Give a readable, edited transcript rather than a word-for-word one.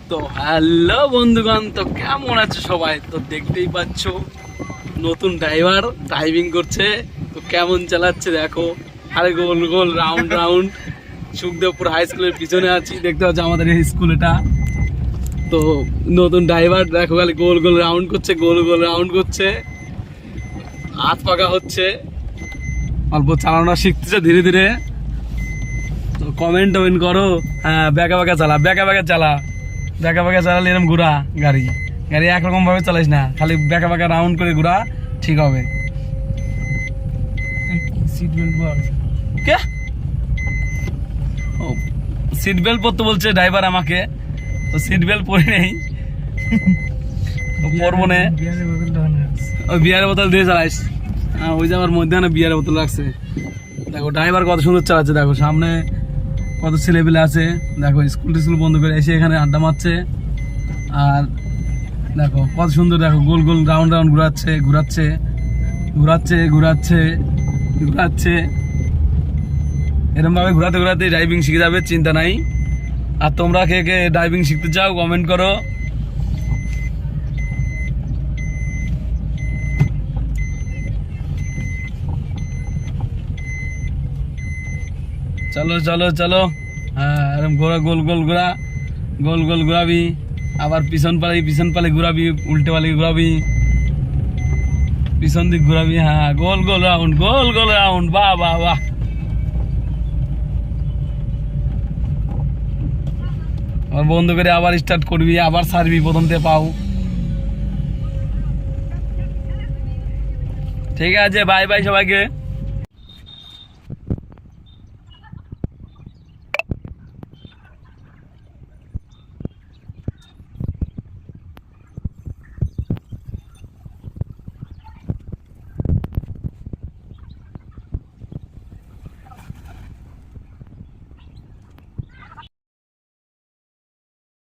তো হ্যালো বন্ধুগণ, তো কেমন আছে সবাই? তো দেখতেই পাচ্ছ নতুন ড্রাইভার ড্রাইভিং করছে। তো কেমন চালাচ্ছে দেখো, আরে গোল গোল রাউন্ড রাউন্ড। সুখদেবপুর হাই স্কুলের পিছনে আছি, দেখতে পাচ্ছ আমাদের এই স্কুল এটা। তো নতুন ড্রাইভার দেখো, খালি গোল গোল রাউন্ড করছে, গোল গোল রাউন্ড করছে, হাত পাকা হচ্ছে, অল্প চালানো শিখতেছে ধীরে ধীরে। তো কমেন্ট করো, হ্যাঁ বেঁকা বেঁকা চালা, বেঁকা বেঁকা চালা, বেঁকা বেঁকা চালালে এরকম ঘুরা গাড়ি গাড়ি একরকম ভাবে চালাইস না, খালি বেঁকা বেঁকা রাউন্ড করে ঘুরা, ঠিক হবে। সিট বেল্ট কে? ও সিট বেল্ট পরতে বলছে ড্রাইভার আমাকে, তো সিট বেল্ট পরে নেই, তো পরবো না। ওই বিয়ারের বোতল দিয়ে চালাইস, হ্যাঁ ওই যে আমার মধ্যে বিয়ারের বোতল রাখছে। দেখো ড্রাইভার কত সুন্দর চালাচ্ছে, দেখো সামনে কত ছেলেপেলে আছে, দেখো স্কুল টিস্কুল বন্ধ করে এসে এখানে আড্ডা মারছে। আর দেখো কত সুন্দর, দেখো গোল গোল রাউন্ড রাউন্ড ঘুরাচ্ছে ঘুরাচ্ছে ঘুরাচ্ছে ঘুরাচ্ছে ঘুরাচ্ছে, এরকম ভাবে ঘুরাতে ঘুরাতে ড্রাইভিং শিখে যাবে, চিন্তা নাই। আর তোমরা কে কে ড্রাইভিং শিখতে চাও কমেন্ট করো। চলো চলো চলো, হ্যাঁ এরকম ঘোরা, গোল গোল ঘোরা, গোল গোল ঘুরাবি, আবার পিছন পালে ঘুরাবি, উল্টে পালে ঘুরাবি, পিছন দিক ঘুরাবি, হ্যাঁ গোল গোল রাউন্ড, গোল গোল রাউন্ড, বাহ বাহ বাহ। আবার বন্ধ করে আবার স্টার্ট করবি, আবার ছাড়বি, প্রথম থেকে পাও। ঠিক আছে, বাই বাই সবাইকে।